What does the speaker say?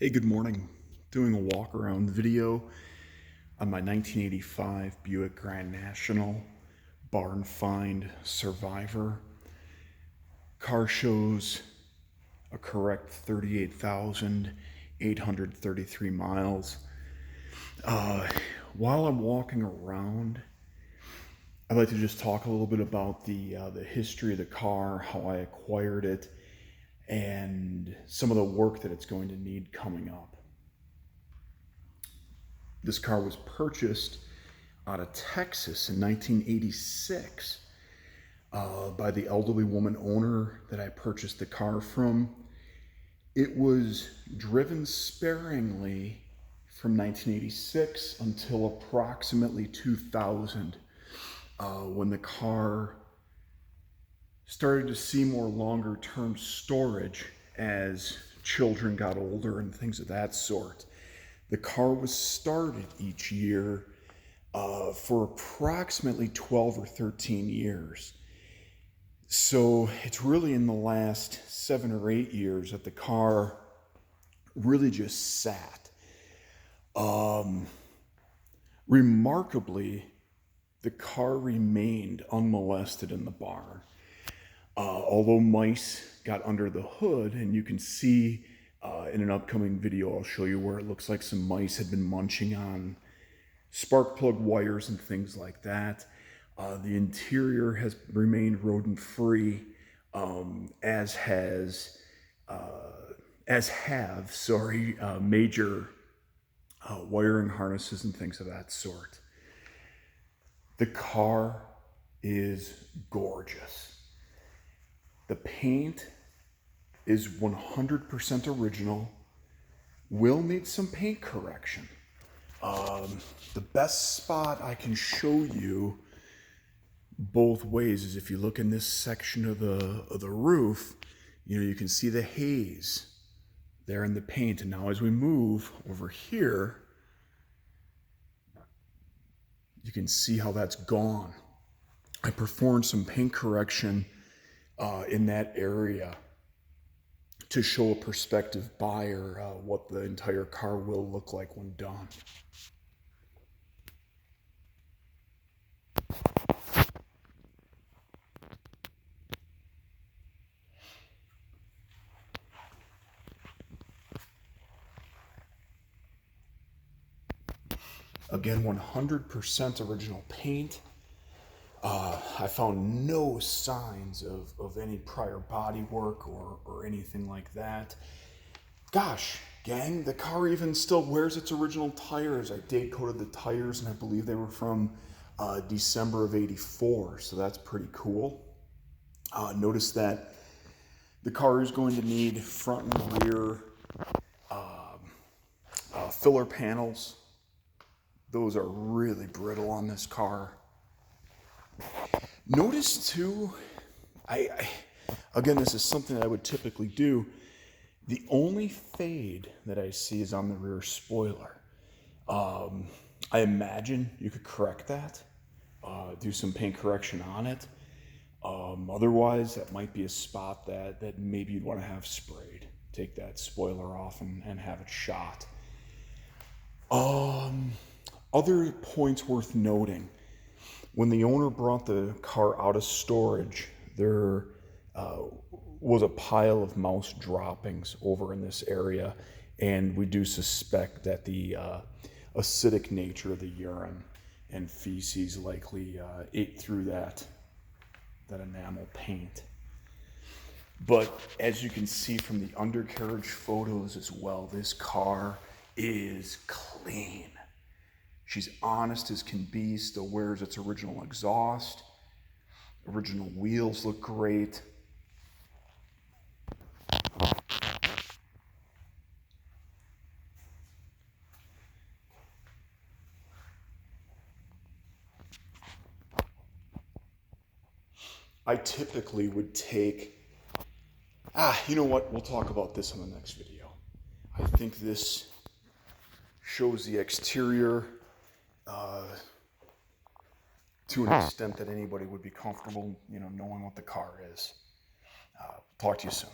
Hey, good morning. Doing a walk around video on my 1985 Buick Grand National Barn Find Survivor. Car shows a correct 38,833 miles. While I'm walking around, I'd like to just talk a little bit about the history of the car, how I acquired it, and some of the work that it's going to need coming up. This car was purchased out of Texas in 1986 by the elderly woman owner that I purchased the car from. It was driven sparingly from 1986 until approximately 2000, when the car started to see more longer term storage as children got older and things of that sort. The car was started each year for approximately 12 or 13 years. So it's really in the last 7 or 8 years that the car really just sat. Remarkably, the car remained unmolested in the barn. Although mice got under the hood, and you can see in an upcoming video, I'll show you where it looks like some mice had been munching on spark plug wires and things like that. The interior has remained rodent-free, as have major wiring harnesses and things of that sort. The car is gorgeous. The paint is 100% original. Will need some paint correction. The best spot I can show you both ways is if you look in this section of the roof, you can see the haze there in the paint. And now as we move over here, you can see how that's gone. I performed some paint correction in that area to show a prospective buyer what the entire car will look like when done. Again, 100% original paint. I found no signs of any prior body work or anything like that. Gosh, gang, the car even still wears its original tires. I date coded the tires, and I believe they were from December of '84, so that's pretty cool. Notice that the car is going to need front and rear filler panels. Those are really brittle on this car. Notice too, again, this is something I would typically do. The only fade that I see is on the rear spoiler. I imagine you could correct that, do some paint correction on it. Otherwise, that might be a spot that maybe you'd want to have sprayed. Take that spoiler off and have it shot. Other points worth noting. When the owner brought the car out of storage, there was a pile of mouse droppings over in this area, and we do suspect that the acidic nature of the urine and feces likely ate through that enamel paint. But as you can see from the undercarriage photos as well, this car is clean. She's honest as can be, still wears its original exhaust. Original wheels look great. I typically would take, you know what? We'll talk about this in the next video. I think this shows the exterior to an extent that anybody would be comfortable, knowing what the car is. Talk to you soon.